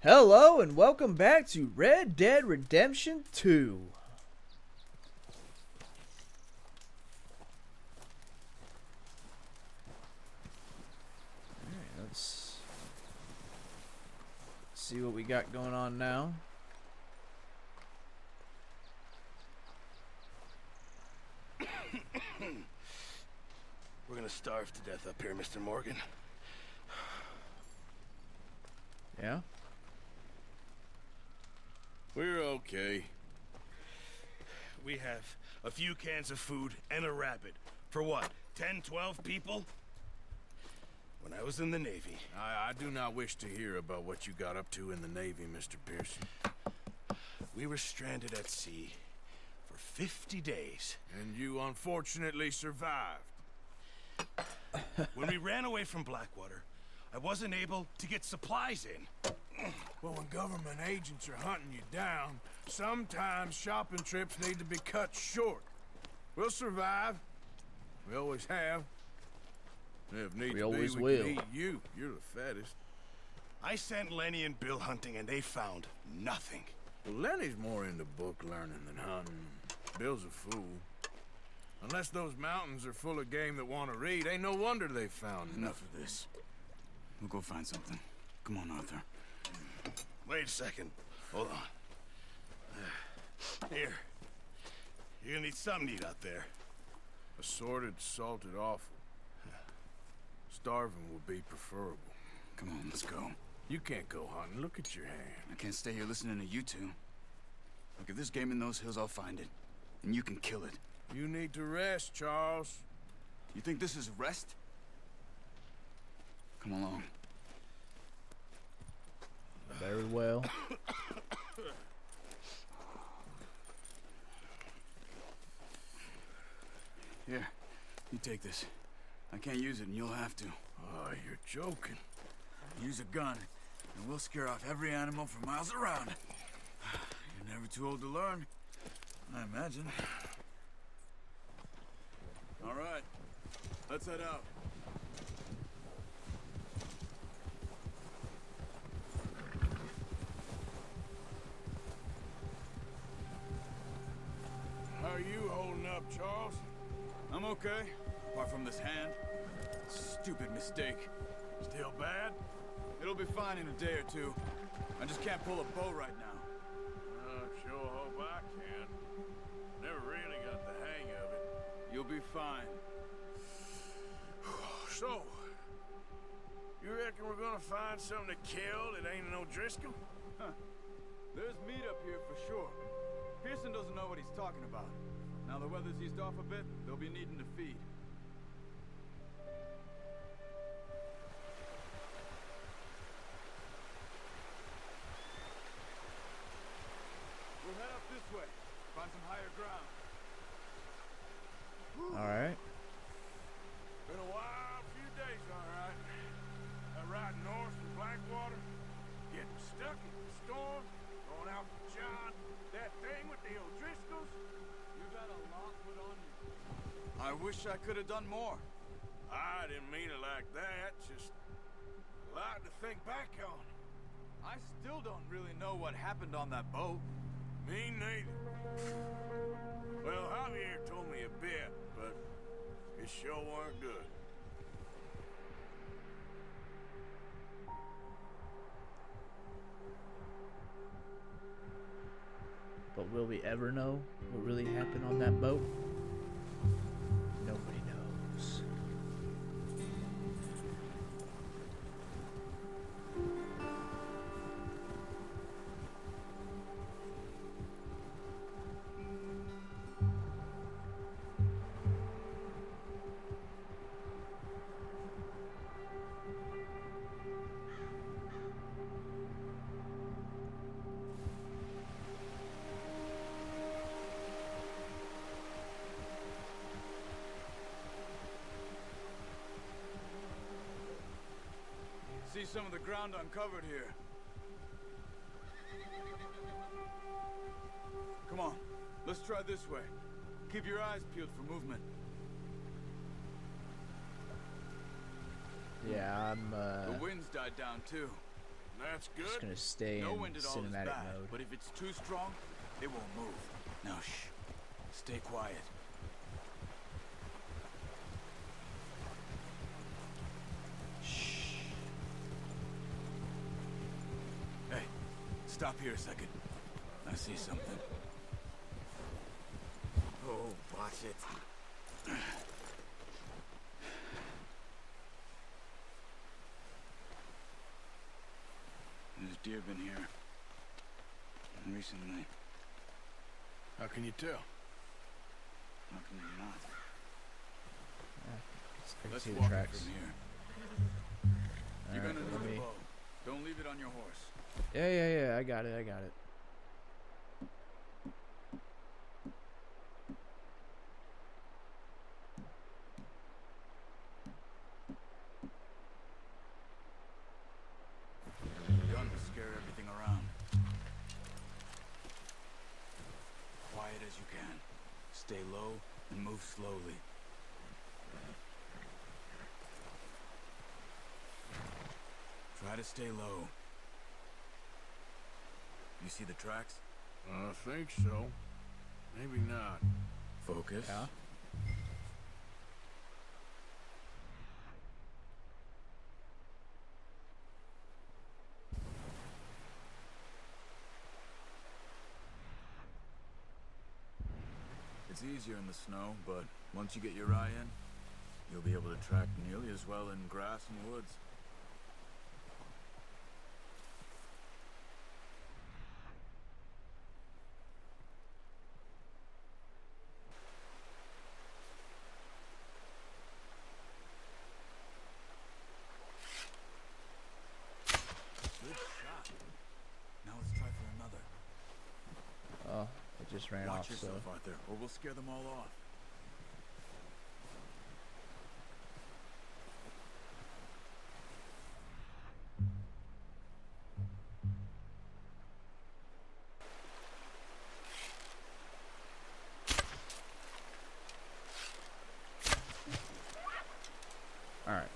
Hello and welcome back to Red Dead Redemption 2. Alright, let's see what we got going on now. We're gonna starve to death up here, Mr. Morgan. Yeah? We're okay. We have a few cans of food and a rabbit. For what, 10, 12 people? When I was in the Navy... I do not wish to hear about what you got up to in the Navy, Mr. Pearson. We were stranded at sea for 50 days. And you unfortunately survived. When we ran away from Blackwater, I wasn't able to get supplies in. Well, when government agents are hunting you down, sometimes shopping trips need to be cut short. We'll survive. We always have. If need We to always be, we will. can eat you. You're the fattest. I sent Lenny and Bill hunting, and they found nothing. Well, Lenny's more into book learning than hunting. Bill's a fool. Unless those mountains are full of game that want to read, ain't no wonder they found Enough of this. We'll go find something. Come on, Arthur. Wait a second. Hold on. Here. You're gonna need something to eat out there. Assorted, salted offal. Starving would be preferable. Come on, let's go. You can't go hunting. Look at your hand. I can't stay here listening to you two. Look, if there's game in those hills, I'll find it. And you can kill it. You need to rest, Charles. You think this is rest? Come along. Very well. Here, you take this. I can't use it, and you'll have to. Oh, you're joking. Use a gun, and we'll scare off every animal for miles around. You're never too old to learn, I imagine. All right, let's head out. How are you holding up, Charles? I'm okay, apart from this hand. Stupid mistake. Still bad? It'll be fine in a day or two. I just can't pull a bow right now. Sure hope I can. Never really got the hang of it. You'll be fine. So, you reckon we're gonna find something to kill that ain't no Driscoll? Huh. There's meat up here for sure. Pearson doesn't know what he's talking about. Now the weather's eased off a bit, they'll be needing to feed. We'll head up this way. Find some higher ground. Alright. Been a wild few days, all right. Riding north from Blackwater, getting stuck in the storm, going out with John, that thing with the O'Driscolls. You've had a lot put on you. I wish I could have done more. I didn't mean it like that, just a lot to think back on. I still don't really know what happened on that boat. Me neither. Well, Javier told me a bit, but it sure weren't good. But will we ever know what really happened on that boat? Nobody knows. See some of the ground uncovered here. Come on, let's try this way. Keep your eyes peeled for movement. Yeah, I'm, The wind's died down too. That's good. Just gonna stay in No wind at all is cinematic bad, mode. but if it's too strong, it won't move. Now shh. Stay quiet. Shh. Hey, stop here a second. I see something. Oh, watch it. There's deer been here. Recently. How can you tell? How can you not? I can Let's see the walk it tracks. from here. You're Alright, gonna let need me. a bow. Don't leave it on your horse. Yeah. I got it. Gun to scare everything around. Quiet as you can. Stay low and move slowly. Try to stay low. You see the tracks? I think so. Maybe not. Focus. Yeah. It's easier in the snow, but once you get your eye in, you'll be able to track nearly as well in grass and woods. Good shot. Now let's try for another. Oh, it just ran Watch off. So yourself, Arthur, or we'll scare them all off. all right.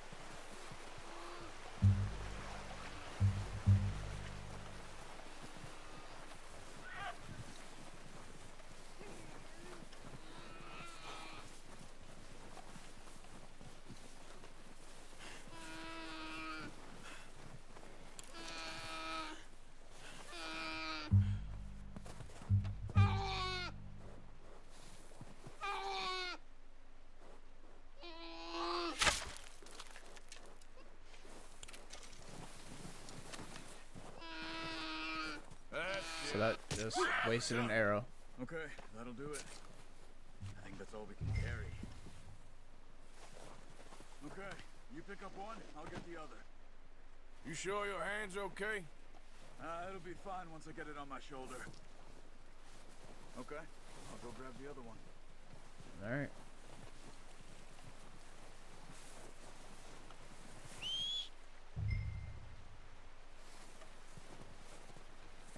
So that just wasted an arrow. Okay, that'll do it. I think that's all we can carry. Okay, you pick up one, I'll get the other. You sure your hand's okay? It'll be fine once I get it on my shoulder. Okay, I'll go grab the other one. All right.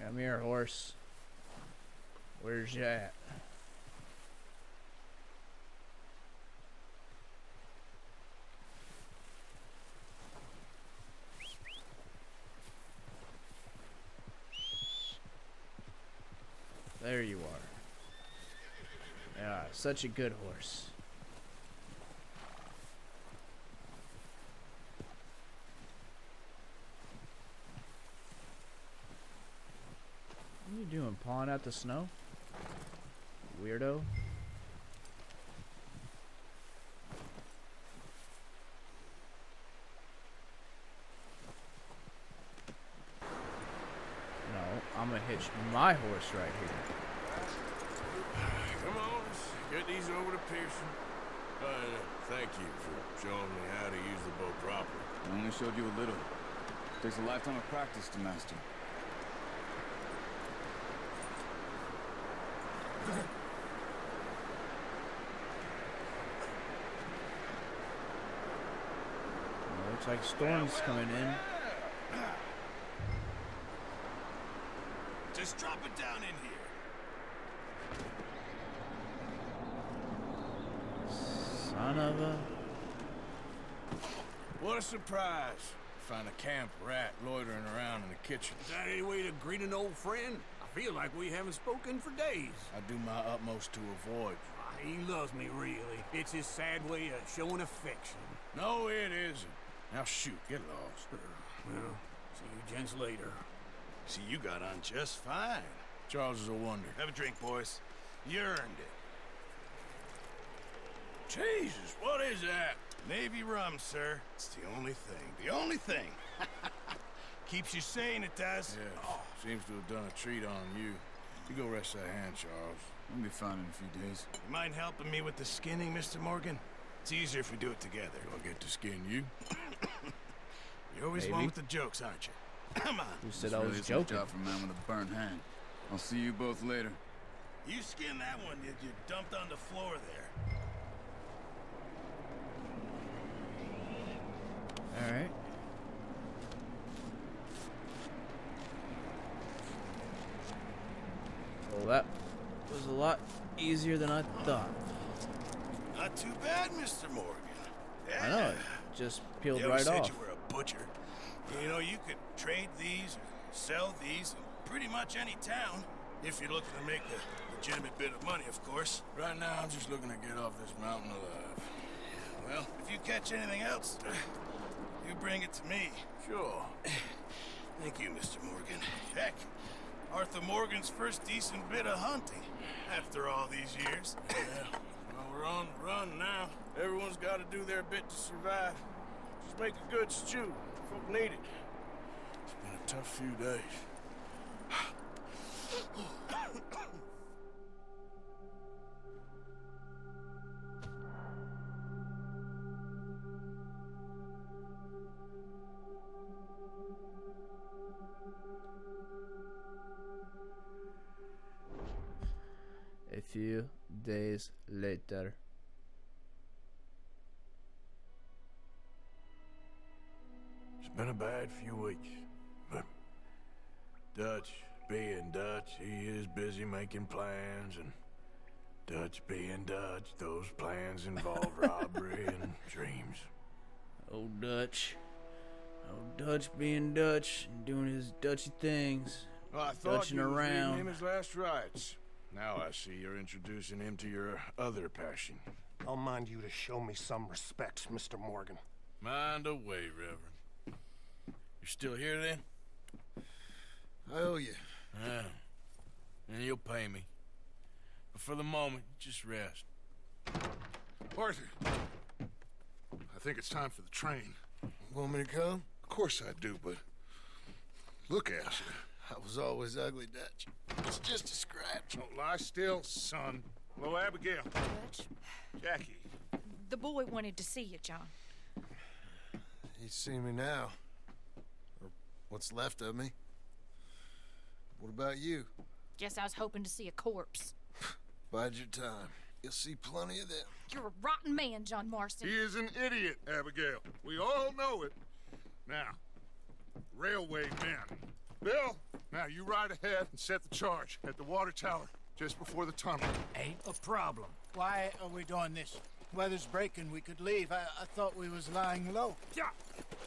Come here, horse. Where's you at? There you are. Yeah, such a good horse. What are you doing? Pawing out the snow? Weirdo. No, I'm gonna hitch my horse right here. Come on, let's get these over to Pearson. Thank you for showing me how to use the bow properly. I only showed you a little. Takes a lifetime of practice to master. Well, looks like storm's coming in. Just drop it down in here. Son of a... What a surprise. find a camp rat loitering around in the kitchen. Is that any way to greet an old friend? I feel like we haven't spoken for days. I do my utmost to avoid you. He loves me, really. It's his sad way of showing affection. No, it isn't. Now shoot, get lost. Well, see you gents later. See, you got on just fine. Charles is a wonder. Have a drink, boys. You earned it. Jesus, what is that? Navy rum, sir. It's the only thing. The only thing. Keeps you sane, it does. Yeah, seems to have done a treat on you. You go rest that hand, Charles. We'll be fine in a few days. You mind helping me with the skinning, Mr. Morgan? It's easier if we do it together. Do I get to skin you? You're always Maybe. one with the jokes, aren't you? Come on. Who said This I really was is a joking? job for a man with a burned hand. I'll see you both later. You skinned that one that you dumped on the floor there. All right. Well, that was a lot easier than I thought. Not too bad, Mr. Morgan. Yeah. I know, it just peeled They always right said off. you were a butcher. You know, you could trade these or sell these in pretty much any town. If you're looking to make a legitimate bit of money, of course. Right now, I'm just looking to get off this mountain alive. Well, if you catch anything else, you bring it to me. Sure. Thank you, Mr. Morgan. Heck, Arthur Morgan's first decent bit of hunting after all these years. Yeah, well, we're on the run now. Everyone's got to do their bit to survive. Just make a good stew. Folk need it. It's been a tough few days. A few days later. It's been a bad few weeks, but Dutch being Dutch, he is busy making plans, and Dutch being Dutch, those plans involve robbery and dreams. Old Dutch. Old Dutch being Dutch and doing his Dutchy things. Well, I thought Dutching you was around. reading him his last rites. Now I see you're introducing him to your other passion. I'll mind you to show me some respect, Mr. Morgan. Mind away, Reverend. You're still here then? I owe you. Yeah. And you'll pay me. But for the moment, just rest. Arthur, I think it's time for the train. Want me to come? Of course I do, but look at you. I was always ugly, Dutch. It's just a scratch. Don't lie still, son. Hello, Abigail. Dutch, Jackie. the boy wanted to see you, John. He's seen me now. Or what's left of me. What about you? Guess I was hoping to see a corpse. Bide your time. You'll see plenty of them. You're a rotten man, John Marston. He is an idiot, Abigail. We all know it. Now, railway men. Bill, now you ride ahead and set the charge at the water tower just before the tunnel. Ain't a problem. Why are we doing this? Weather's breaking. We could leave. I thought we was lying low. Yeah.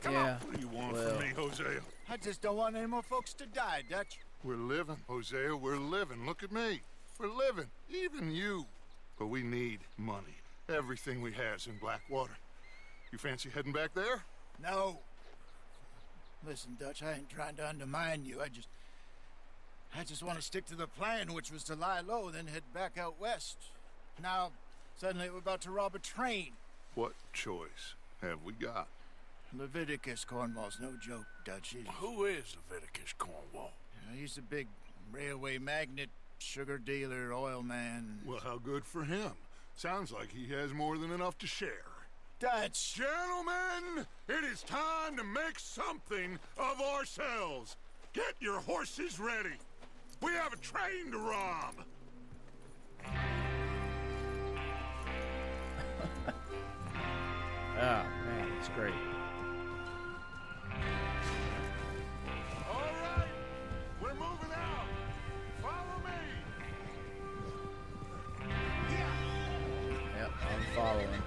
Come Yeah, on. What do you want well. from me, Hosea? I just don't want any more folks to die, Dutch. We're living, Hosea. We're living. Look at me. We're living. Even you. But we need money. Everything we has in Blackwater. You fancy heading back there? No. Listen, Dutch, I ain't trying to undermine you. I just want to stick to the plan, which was to lie low, then head back out west. Now, suddenly we're about to rob a train. What choice have we got? Leviticus Cornwall's no joke, Dutch. Who is Leviticus Cornwall? He's a big railway magnate, sugar dealer, oil man. Well, how good for him. Sounds like he has more than enough to share. Dutch! Gentlemen, it is time to make something of ourselves. Get your horses ready. We have a train to rob. Ah, man, it's great. All right, we're moving out. Follow me. Yep, I'm following.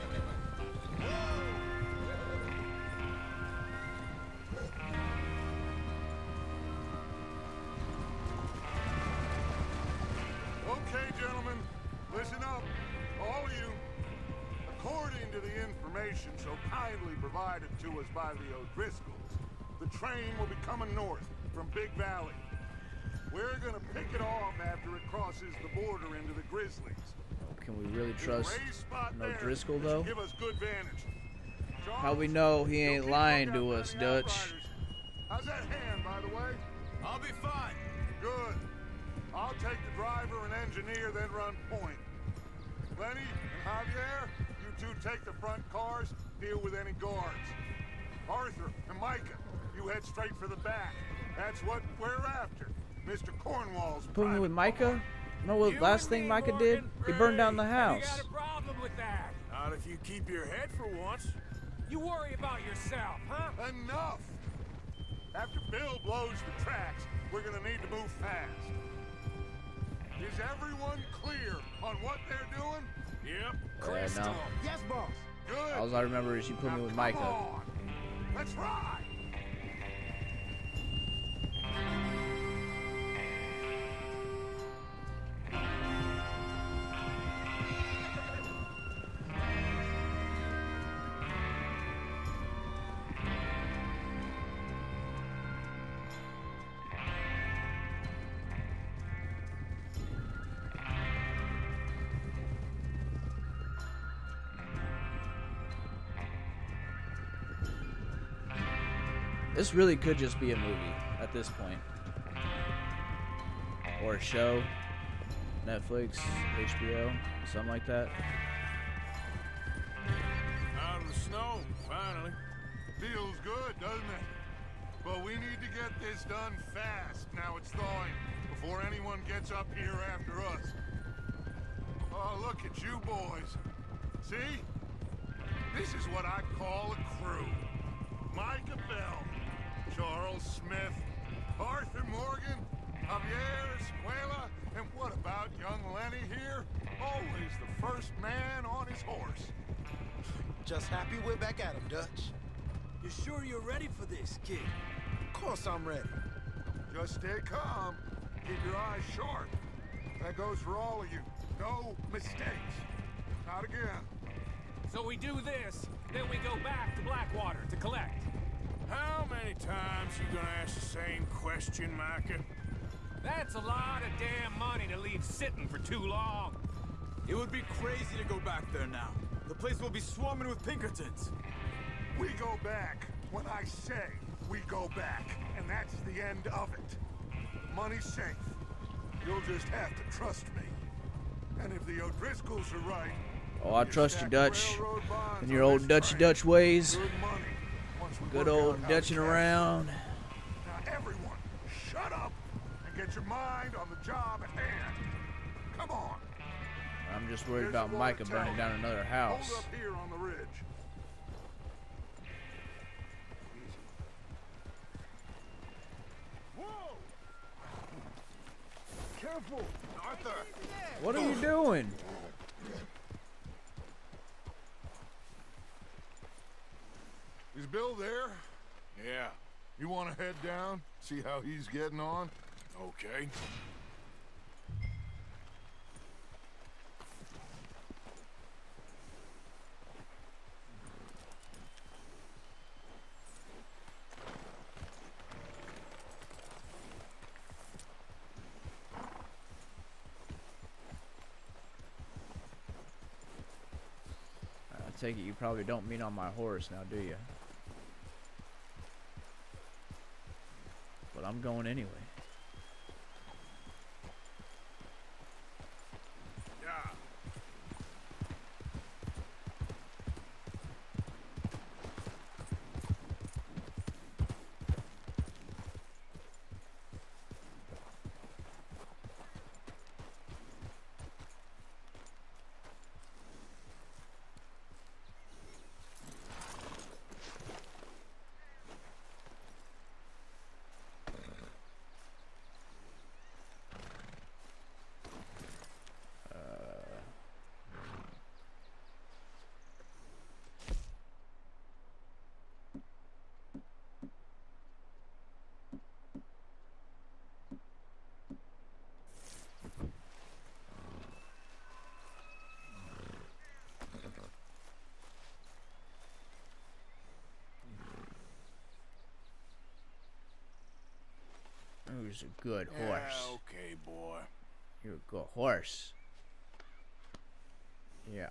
to the information so kindly provided to us by the O'Driscolls, the train will be coming north from Big Valley. We're gonna pick it off after it crosses the border into the Grizzlies. Can we really trust no Driscoll though? Give us good vantage. How we know he ain't lying to us, Dutch? How's that hand, by the way? I'll be fine. Good. I'll take the driver and engineer, then run point. Lenny and Javier, you two take the front cars, deal with any guards. Arthur and Micah, you head straight for the back. That's what we're after. Mr. Cornwall's Put me with Micah? No, what You last and thing me, Micah Morgan? did? He burned down the Great. house. You got a problem with that? Not if you keep your head for once. You worry about yourself, huh? Enough! After Bill blows the tracks, we're gonna need to move fast. Is everyone clear on what they're doing? Yep. No. Yes, boss. Good. All I remember is you put me Now with come Micah. on. Let's ride! This really could just be a movie at this point. Or a show. Netflix, HBO, something like that. Out of the snow, finally. Feels good, doesn't it? But we need to get this done fast now it's thawing, before anyone gets up here after us. Oh, look at you boys. See? This is what I call a crew. Micah Bell, Charles Smith, Arthur Morgan, Javier Escuela, and what about young Lenny here? Always the first man on his horse. Just happy we're back at him, Dutch. You sure you're ready for this, kid? Of course I'm ready. Just stay calm. Keep your eyes sharp. That goes for all of you. No mistakes. Not again. So we do this, then we go back to Blackwater to collect. How many times you gonna ask the same question, Micah? That's a lot of damn money to leave sitting for too long. It would be crazy to go back there now. The place will be swarming with Pinkertons. We go back when I say we go back, and that's the end of it. Money's safe. You'll just have to trust me. And if the O'Driscolls are right... Oh, I trust you, stack Dutch. railroad bonds And your on old this Dutchy train. Dutch ways. Good money. Once we Good work old out how Dutching to around. Now, everyone, shut up and get your mind on the job at hand. Come on. I'm just worried Here's about the Micah water burning tower. down another house. Hold up here on the ridge. Whoa! Careful, Arthur. What are you doing? Is Bill there? Yeah. You want to head down? See how he's getting on? Okay. I take it you probably don't mean on my horse now, do you? But I'm going anyway. Yeah. Who's a good horse? Yeah, okay, boy. You're a good horse. Yeah.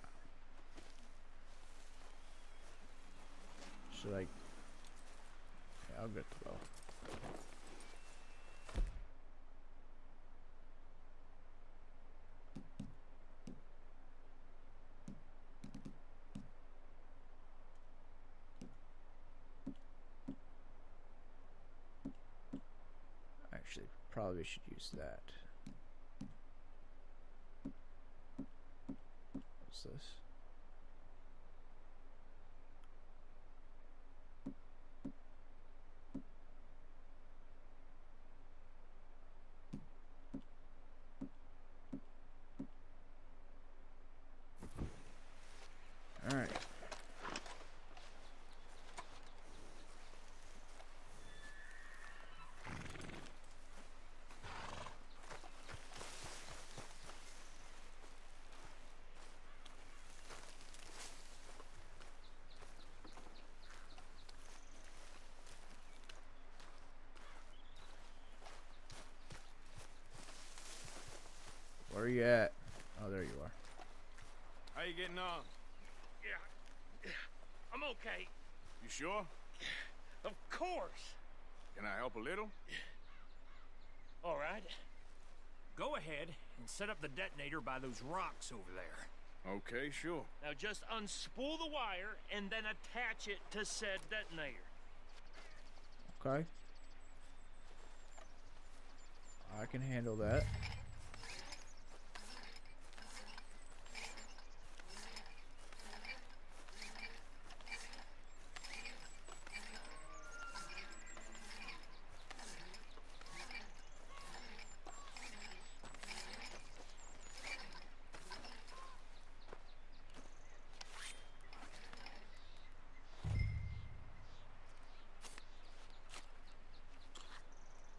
So like, yeah, I'll get the bow. Actually, probably should use that. What's this? All right. Where are you at? Oh, there you are. How you getting on? Yeah, I'm okay. You sure? Of course. Can I help a little? All right. Go ahead and set up the detonator by those rocks over there. Okay, sure. Now just unspool the wire and then attach it to said detonator. Okay. I can handle that.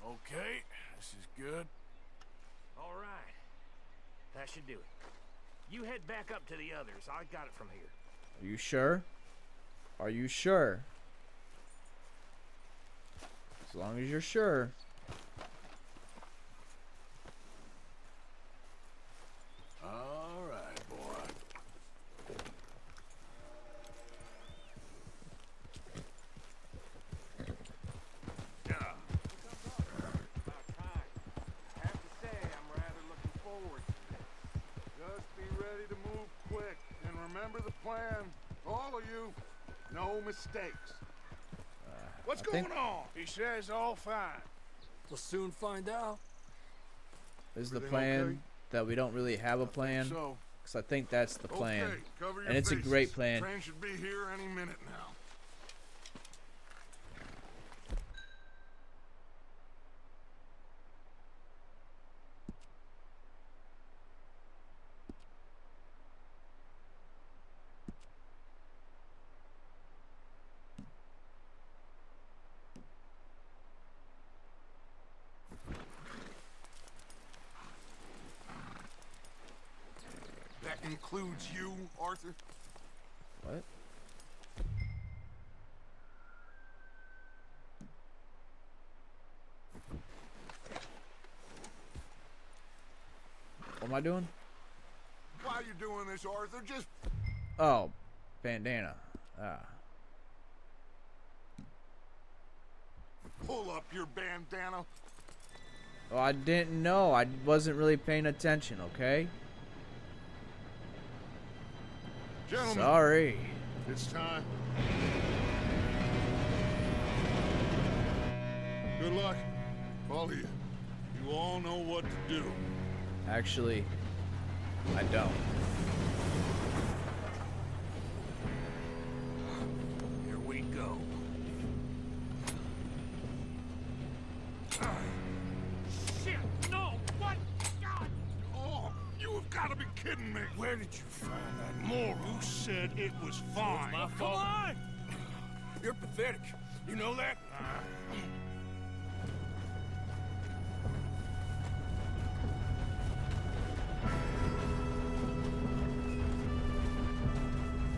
Okay, this is good. All right. That should do it. You head back up to the others. I got it from here. Are you sure? Are you sure? As long as you're sure. All right, boy. Yeah. About time. I have to say, I'm rather looking forward to this. Just be ready to move quick, and remember the plan. All of you, no mistakes. What's I think- going on? He says all fine. We'll soon find out. Is the Everything plan okay? that we don't really have a plan? So, Because I think that's the plan. okay, cover your And it's a faces. great plan. Train should be here any minute now. That includes you, Arthur? What? What am I doing? Why are you doing this, Arthur? Just Oh, bandana. Ah. pull up your bandana. Well, I didn't know. I wasn't really paying attention, okay? Gentlemen, Sorry. it's time. Good luck. All of you. You all know what to do. Actually, I don't. Here we go. Shit! No! What? God! Oh, you have got to be kidding me. Where did you find that Moral. moron? You said it was fine. My fault. Come on! You're pathetic. You know that?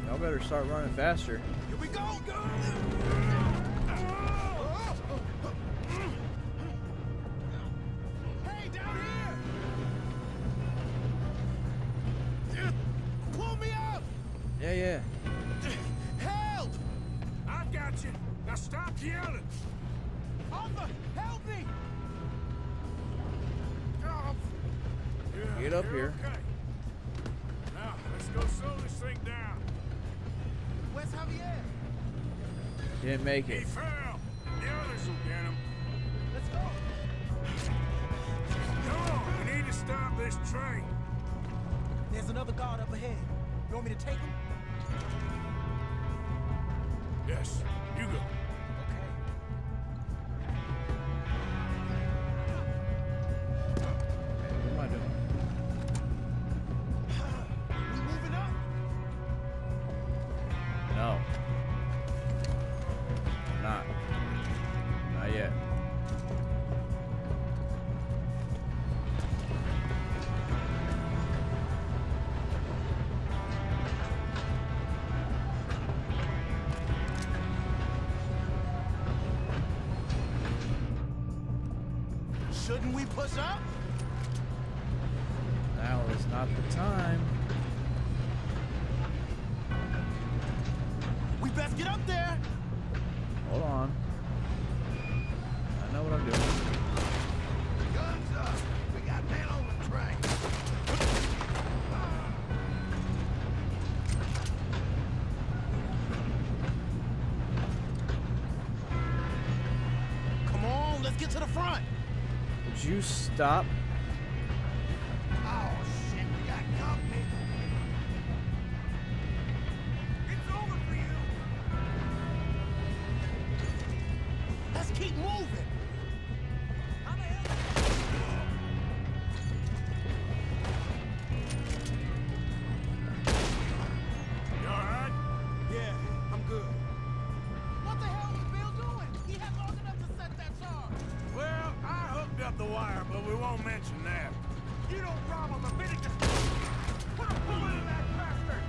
Y'all better start running faster. Here we go! Hey, down here! Pull me up! Yeah. Help! I got you. Now stop yelling. Arthur, help me! Yeah, Get up you're here. Okay. Now, let's go slow this thing down. Where's Javier? Didn't make He it. fell. The others will get him. Let's go. Come on, we need to stop this train. There's another guard up ahead. You want me to take him? Yes, you go. Okay. What am I doing? We moving up? No. I'm not. Not yet. Shouldn't we push up? Now is not the time. We best get up there. Hold on. I know what I'm doing. Guns up. We got men on the train. Come on, let's get to the front. Would you stop? Oh, shit, we got company. It's over for you. Let's keep moving. How the hell? You all right? Yeah, I'm good. What the hell was Bill doing? He had long enough to set that charge. Well, I hooked up the wire, but we won't mention that. You don't problem, but Benny just put a bullet in that bastard.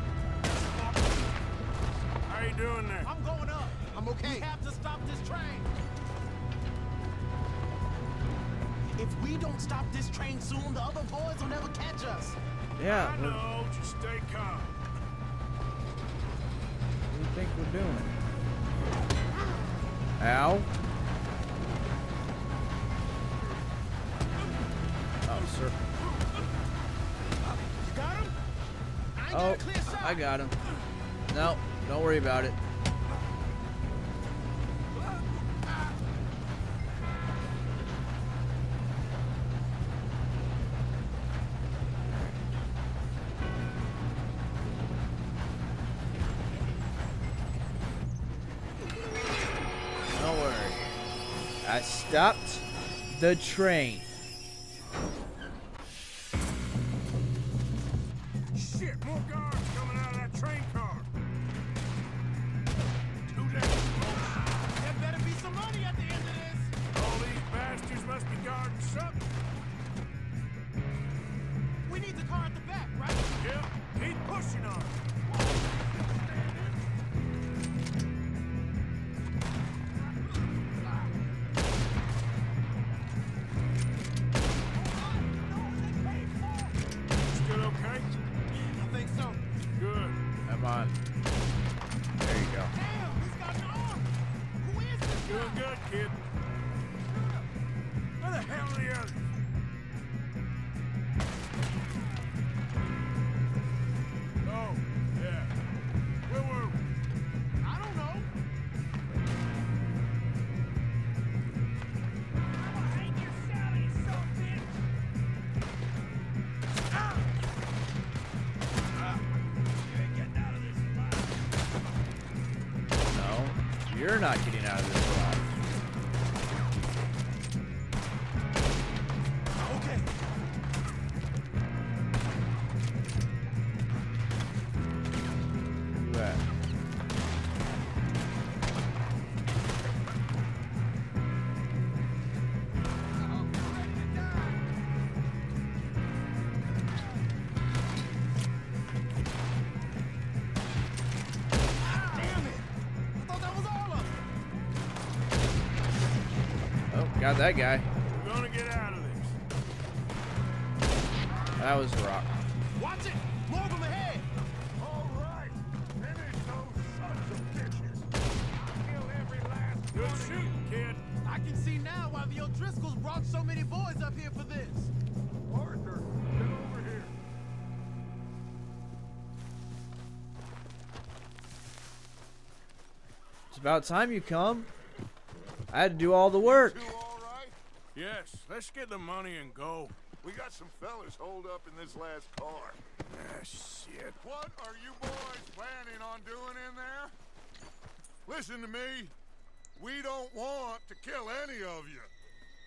How you doing there? I'm going up. I'm okay. We have to stop this train. If we don't stop this train soon, the other boys will never catch us. Yeah. I know, just stay calm. What do you think we're doing? Ow. Oh, sir. You got him? I ain't Oh, got a clear shot. I got him. No, don't worry about it. Don't worry. I stopped the train. Shit, more guards coming out of that train car. Too damn close. There better be some money at the end of this. All these bastards must be guarding something. We need the car at the back, right? Yep, keep pushing on it. Still okay? I think so. Good. Come on. There you go. Damn, he's got an arm. Who is this Doing guy? good, kid. Where the hell are the others? Oh, yeah. Where were we? I don't know. No, you're not getting out of this alive. Okay. Where you at? Damn it. I thought that was all of them. Oh, got that guy. We're gonna get out of this. That was a rock. Watch it! More of them ahead! All right. Finish those sons of bitches. Kill every last Good one of you. shooting, kid. I can see now why the O'Driscolls brought so many boys up here for this. Arthur, get over here. It's about time you come. I had to do all the work. You all right? Yes, let's get the money and go. We got some fellas holed up in this last car. Ah, shit. What are you boys planning on doing in there? Listen to me. We don't want to kill any of you.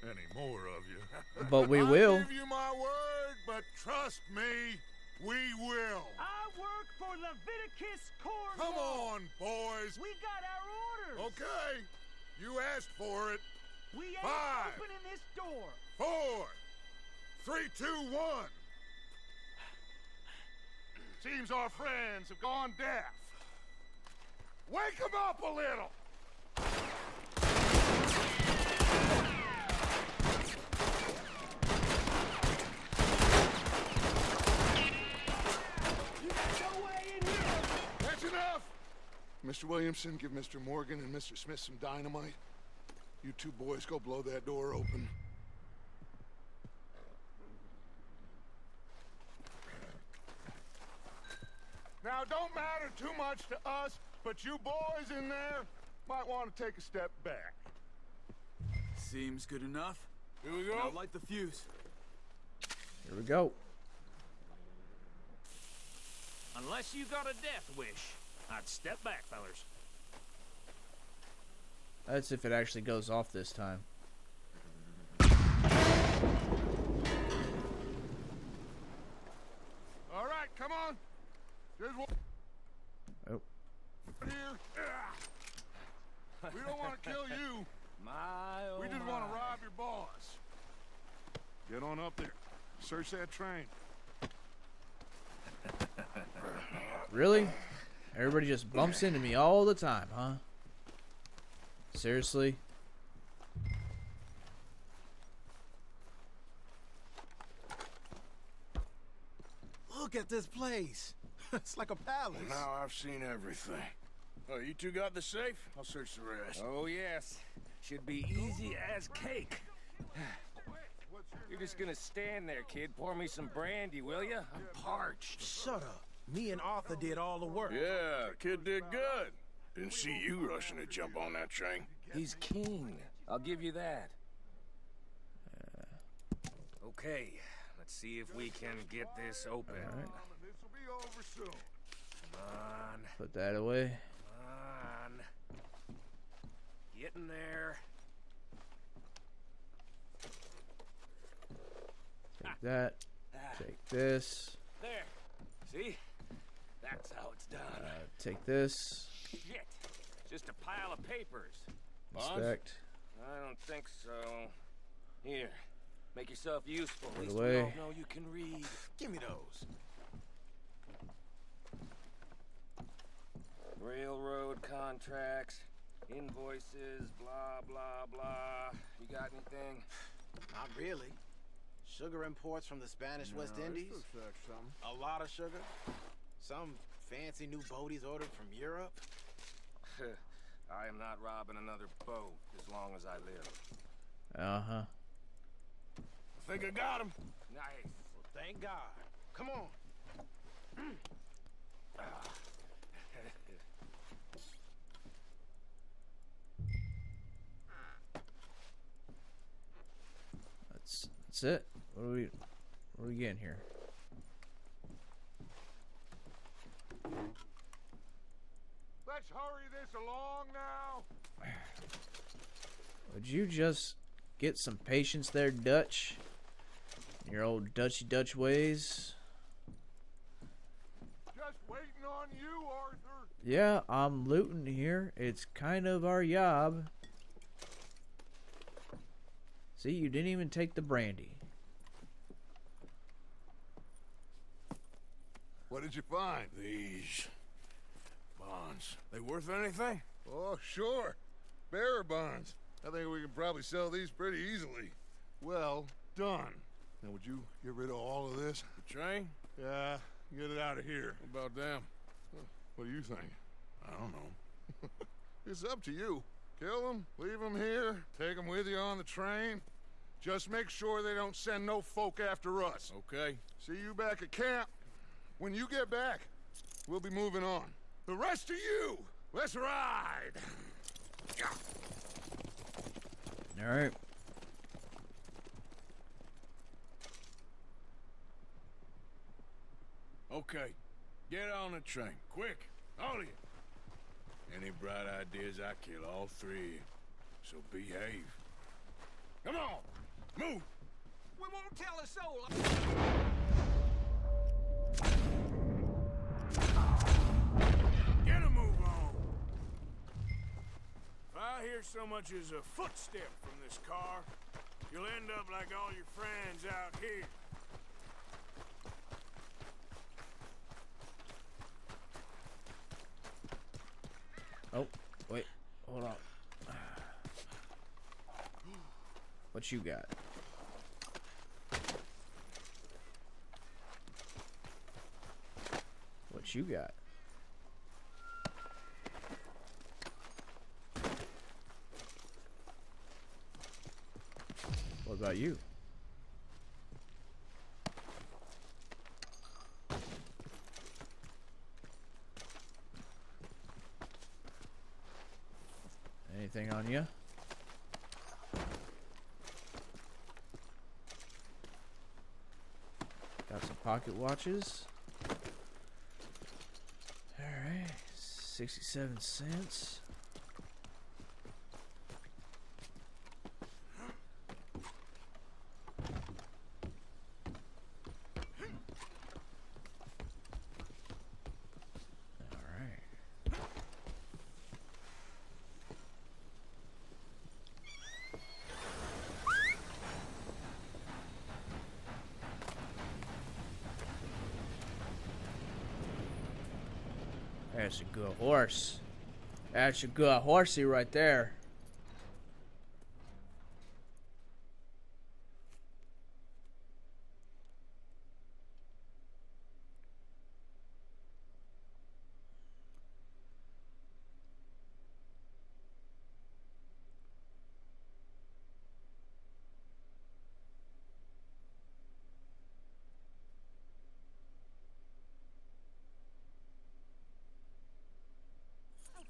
Any more of you. But we I will. give you my word, but trust me, we will. I work for Leviticus Cornwall. Come on, boys. We got our orders. Okay. You asked for it. We ain't 5, opening this door. 4, 3, 2, 1. Seems our friends have gone deaf. Wake them up a little. You got no way in here. That's enough. Mr. Williamson, give Mr. Morgan and Mr. Smith some dynamite. You two boys go blow that door open. Now, don't matter too much to us, but you boys in there might want to take a step back. Seems good enough. Here we go. Now light the fuse. Here we go. Unless you got a death wish, I'd step back, fellers. That's if it actually goes off this time. All right, come on. There's one Oh. here. We don't want to kill you. We just want to rob your boss. Get on up there. Search that train. Really? Everybody just bumps into me all the time, huh? Seriously? Look at this place. It's like a palace. Now I've seen everything. Oh, you two got the safe? I'll search the rest. Oh, yes. Should be easy as cake. You're just gonna stand there, kid. Pour me some brandy, will ya? I'm parched. Shut up. Me and Arthur did all the work. Yeah, kid did good. Didn't see you rushing to jump on that train. He's keen. I'll give you that. Okay, let's see if we can get this open. Alright. This will be over soon. Come on, Put that away. come on. Get in there. Take that. Take this. There. See? That's how it's done. Take this. Shit. Just a pile of papers. Inspect. I don't think so. Here. Make yourself useful. At Put least away. we all know you can read. Give me those. Railroad contracts, invoices, blah, blah, blah. You got anything? Not really. Sugar imports from the Spanish West Indies. A lot of sugar. Some fancy new boat he's ordered from Europe. I am not robbing another boat as long as I live. Uh-huh. I think I got him. Nice. Well, thank God. Come on. That's it. What are we getting here? Let's hurry this along now. Would you just get some patience there, Dutch? Your old Dutch ways. Just waiting on you, Arthur. Yeah, I'm looting here. It's kind of our job. See, you didn't even take the brandy. What did you find? These bonds. They worth anything? Oh, sure. Bearer bonds. I think we can probably sell these pretty easily. Well done. Now, would you get rid of all of this? The train? Yeah, get it out of here. What about them? What do you think? I don't know. It's up to you. Kill them, leave them here, take them with you on the train. Just make sure they don't send no folk after us. Okay. See you back at camp. When you get back, we'll be moving on. The rest of you, let's ride! All right. Okay. Get on the train. Quick. All of you. Any bright ideas, I kill all three of you. So behave. Come on! Move! We won't tell a soul. Get a move on. If I hear so much as a footstep from this car, you'll end up like all your friends out here. Oh, wait. Hold on. What you got? What you got? What about you? Anything on you? Got some pocket watches. Alright, 67 cents. That's a good horse. That's a good horsey right there.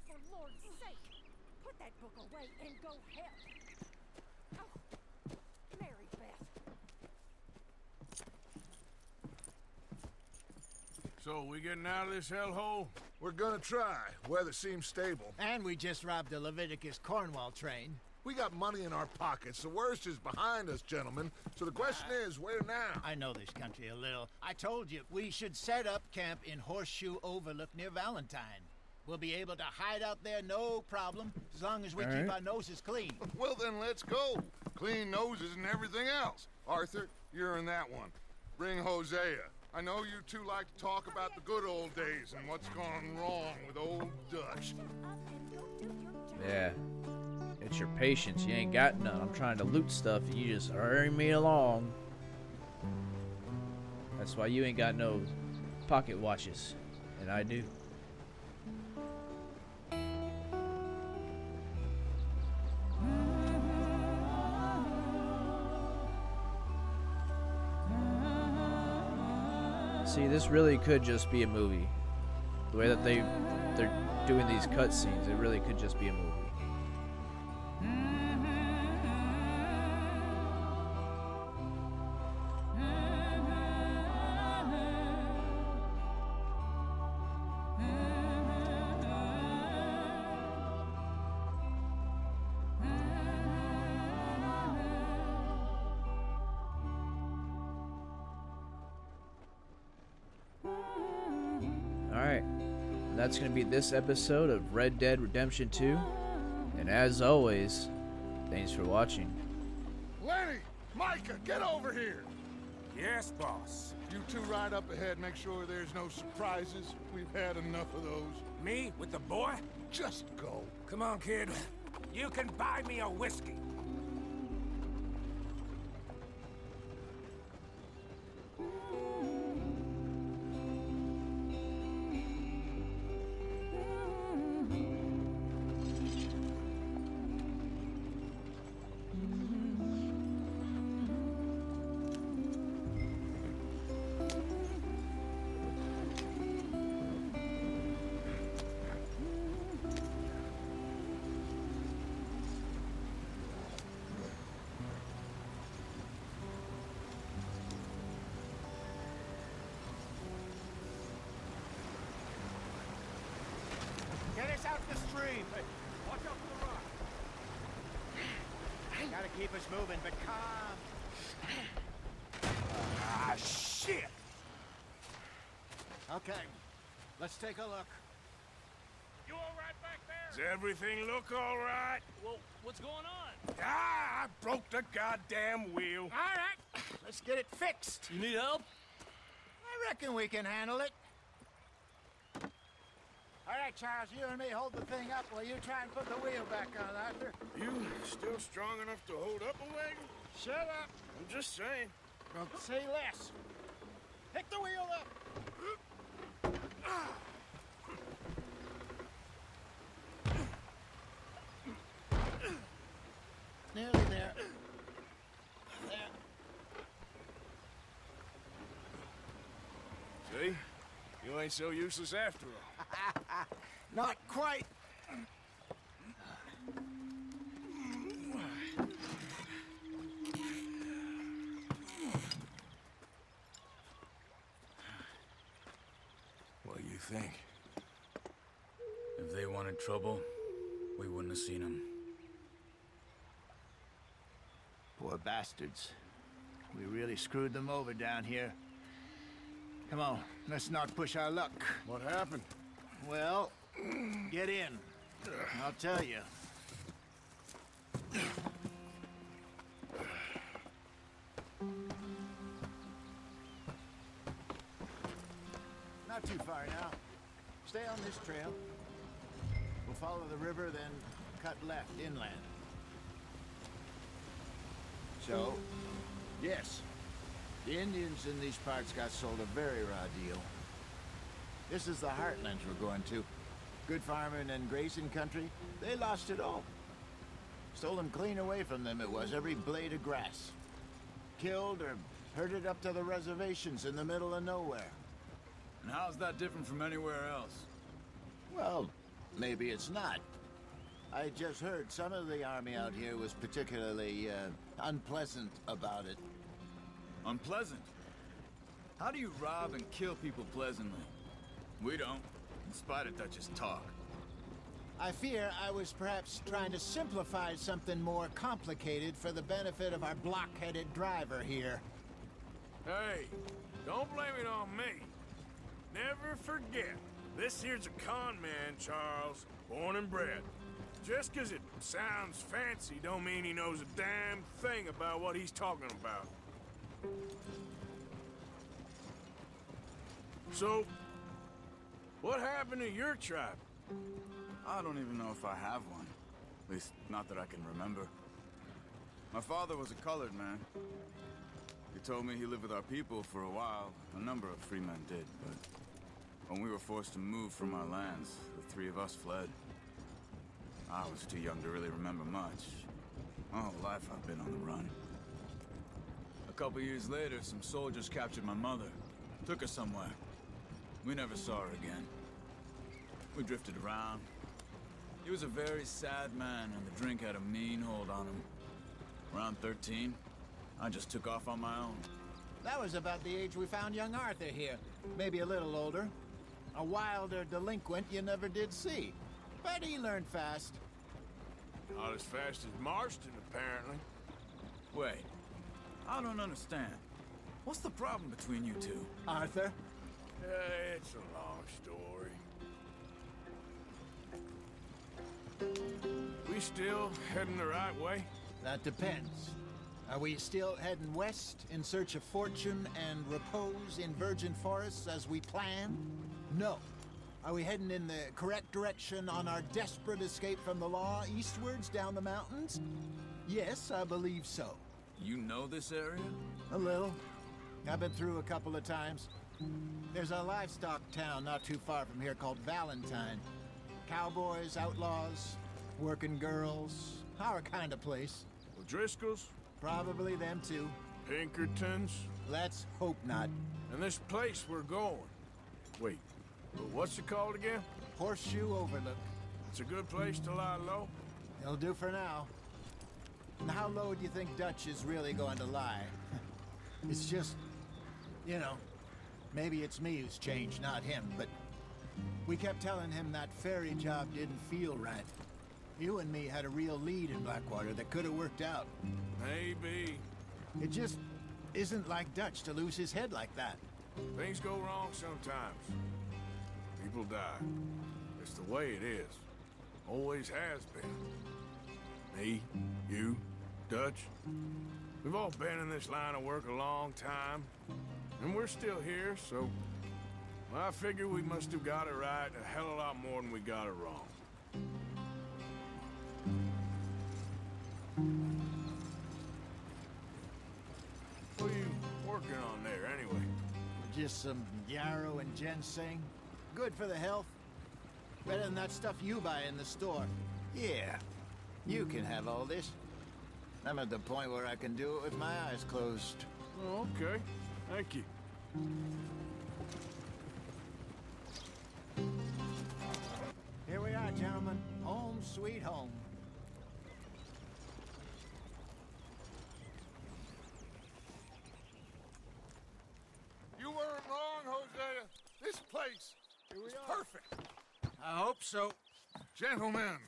For Lord's sake, put that book away and go help. Oh, Mary Beth. So, we getting out of this hellhole? We're gonna try. Weather seems stable. And we just robbed the Leviticus Cornwall train. We got money in our pockets. The worst is behind us, gentlemen. So the question is, where now? I know this country a little. I told you, we should set up camp in Horseshoe Overlook near Valentine. We'll be able to hide out there no problem, as long as we keep our noses clean. Well, then let's go. Clean noses and everything else. Arthur, you're in that one. Bring Hosea. I know you two like to talk about the good old days and what's gone wrong with old Dutch. Yeah. It's your patience. You ain't got none. I'm trying to loot stuff and you just hurry me along. That's why you ain't got no pocket watches. And I do. See, this really could just be a movie. The way that they're doing these cutscenes, it really could just be a movie. Alright, that's going to be this episode of Red Dead Redemption 2. And as always, thanks for watching. Lenny! Micah, get over here! Yes, boss. You two ride up ahead, make sure there's no surprises. We've had enough of those. Me with the boy? Just go. Come on, kid. You can buy me a whiskey. breathe. Hey, watch out for the rock. Gotta keep us moving, but calm. Ah, shit! Okay, let's take a look. You all right back there? Does everything look all right? Well, what's going on? Ah, I broke the goddamn wheel. All right, let's get it fixed. You need help? I reckon we can handle it. All right, Charles, you and me hold the thing up while you try and put the wheel back on, Arthur. You still strong enough to hold up a wagon? Shut up. I'm just saying. Well, say less. Pick the wheel up. Nearly there. There. See? You ain't so useless after all. Not quite. What do you think? If they wanted trouble, we wouldn't have seen them. Poor bastards. We really screwed them over down here. Come on, let's not push our luck. What happened? Well, get in. I'll tell you. Not too far now. Stay on this trail. We'll follow the river, then cut left inland. So, yes, the Indians in these parts got sold a very raw deal. This is the heartlands we're going to. Good farming and grazing country, they lost it all. Stolen clean away from them it was, every blade of grass. Killed or herded up to the reservations in the middle of nowhere. And how's that different from anywhere else? Well, maybe it's not. I just heard some of the army out here was particularly, unpleasant about it. Unpleasant? How do you rob and kill people pleasantly? We don't, in spite of Dutch's talk. I fear I was perhaps trying to simplify something more complicated for the benefit of our block-headed driver here. Hey, don't blame it on me. Never forget, this here's a con man, Charles, born and bred. Just 'cause it sounds fancy don't mean he knows a damn thing about what he's talking about. So, what happened to your tribe? I don't even know if I have one. At least, not that I can remember. My father was a colored man. He told me he lived with our people for a while. A number of free men did, but when we were forced to move from our lands, the three of us fled. I was too young to really remember much. My whole life I've been on the run. A couple years later, some soldiers captured my mother. Took her somewhere. We never saw her again. We drifted around. He was a very sad man, and the drink had a mean hold on him. Around 13, I just took off on my own. That was about the age we found young Arthur here. Maybe a little older. A wilder delinquent you never did see. But he learned fast. Not as fast as Marston, apparently. Wait, I don't understand. What's the problem between you two? Arthur? It's a long story. We still heading the right way? That depends. Are we still heading west in search of fortune and repose in virgin forests as we planned? No. Are we heading in the correct direction on our desperate escape from the law eastwards down the mountains? Yes, I believe so. You know this area? A little. I've been through a couple of times. There's a livestock town not too far from here called Valentine. Cowboys, outlaws, working girls, our kind of place. O'Driscolls? Probably them too. Pinkertons? Let's hope not. And this place we're going. Wait, but what's it called again? Horseshoe Overlook. It's a good place to lie low? It'll do for now. And how low do you think Dutch is really going to lie? It's just, you know, maybe it's me who's changed, not him, but We kept telling him that ferry job didn't feel right. You and me had a real lead in Blackwater that could have worked out. Maybe. It just isn't like Dutch to lose his head like that. Things go wrong sometimes. People die. It's the way it is. Always has been. Me, you, Dutch. We've all been in this line of work a long time. And we're still here, so... well, I figure we must have got it right a hell of a lot more than we got it wrong. What are you working on there, anyway? Just some yarrow and ginseng. Good for the health. Better than that stuff you buy in the store. Yeah, you can have all this. I'm at the point where I can do it with my eyes closed. Oh, okay. Thank you. Here we are, gentlemen. Home sweet home. You weren't wrong, Hosea. This place is perfect. I hope so. Gentlemen,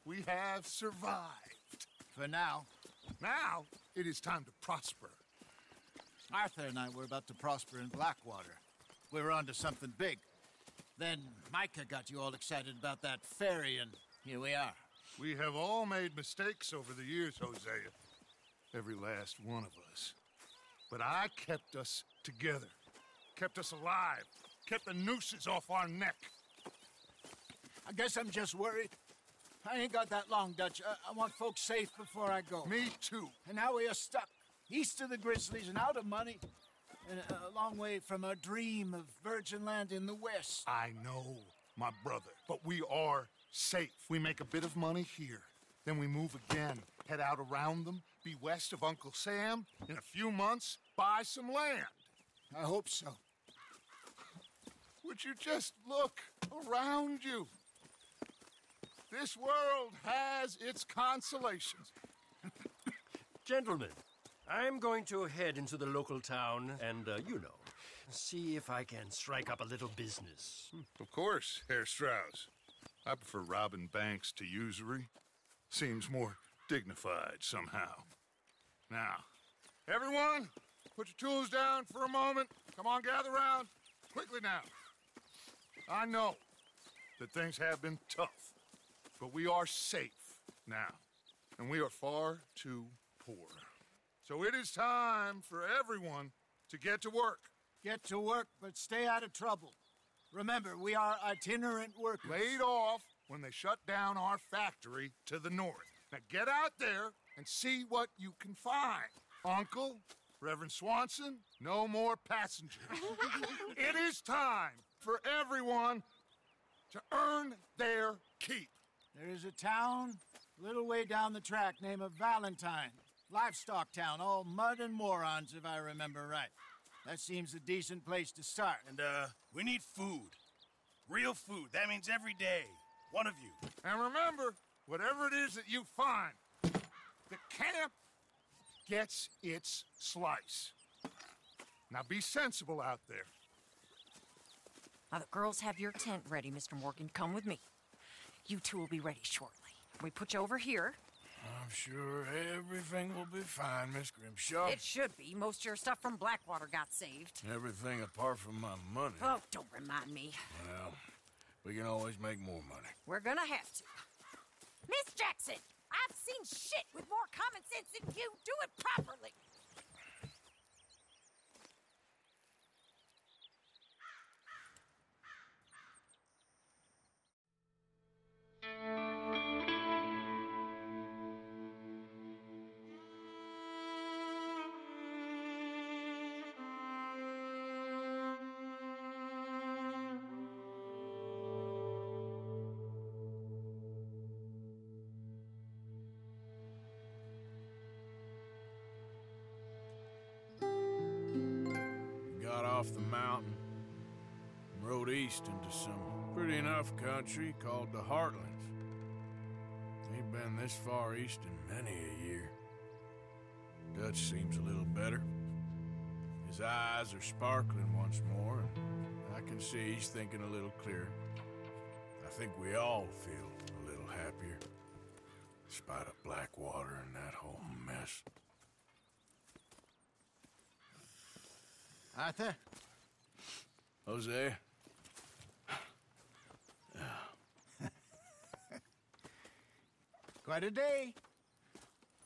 we have survived. For now. Now, it is time to prosper. Arthur and I were about to prosper in Blackwater. We were onto something big. Then Micah got you all excited about that ferry, and here we are. We have all made mistakes over the years, Hosea. Every last one of us. But I kept us together. Kept us alive. Kept the nooses off our neck. I guess I'm just worried. I ain't got that long, Dutch. I want folks safe before I go. Me too. And now we are stuck, east of the Grizzlies and out of money, and a long way from our dream of virgin land in the west. I know, my brother, but we are safe. We make a bit of money here, then we move again, head out around them, be west of Uncle Sam, in a few months, buy some land. I hope so. Would you just look around you? This world has its consolations. Gentlemen, I'm going to head into the local town and, see if I can strike up a little business. Of course, Herr Strauss. I prefer robbing banks to usury. Seems more dignified somehow. Now, everyone, put your tools down for a moment. Come on, gather round. Quickly now. I know that things have been tough. But we are safe now, and we are far too poor. So it is time for everyone to get to work. Get to work, but stay out of trouble. Remember, we are itinerant workers. Laid off when they shut down our factory to the north. Now get out there and see what you can find. Uncle, Reverend Swanson, no more passengers. It is time for everyone to earn their keep. There is a town a little way down the track named Valentine. Livestock town, all mud and morons, if I remember right. That seems a decent place to start. And, we need food. Real food. That means every day. One of you. And remember, whatever it is that you find, the camp gets its slice. Now be sensible out there. Now, the girls have your tent ready, Mr. Morgan. Come with me. You two will be ready shortly. We put you over here. I'm sure everything will be fine, Miss Grimshaw. It should be. Most of your stuff from Blackwater got saved. Everything apart from my money. Oh, don't remind me. Well, we can always make more money. We're gonna have to. Miss Jackson, I've seen shit with more common sense than you. Do it properly. Got off the mountain and rode east into some pretty enough country called the Heartlands. Ain't been this far east in many a year. Dutch seems a little better. His eyes are sparkling once more, and I can see he's thinking a little clearer. I think we all feel a little happier. Despite of Blackwater and that whole mess. Arthur? Jose? Quite a day.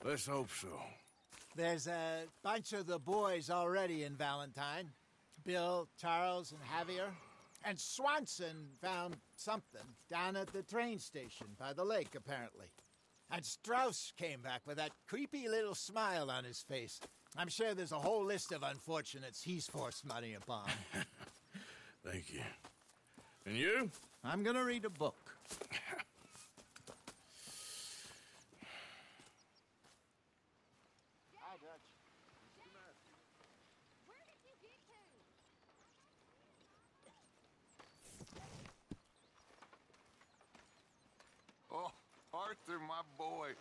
Let's hope so. There's a bunch of the boys already in Valentine. Bill, Charles, and Javier. And Swanson found something down at the train station by the lake, apparently. And Strauss came back with that creepy little smile on his face. I'm sure there's a whole list of unfortunates he's forced money upon. Thank you. And you? I'm gonna read a book. Hi, Dutch. Where did you get to? Oh, Arthur, my boy.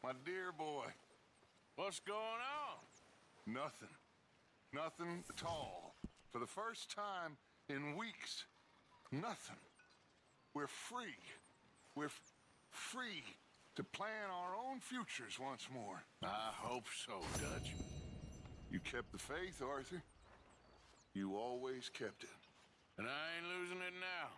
My dear boy. What's going on? Nothing. Nothing at all. For the first time in weeks. Nothing. We're free. We're free to plan our own futures once more. I hope so, Dutch. You kept the faith, Arthur. You always kept it. And I ain't losing it now.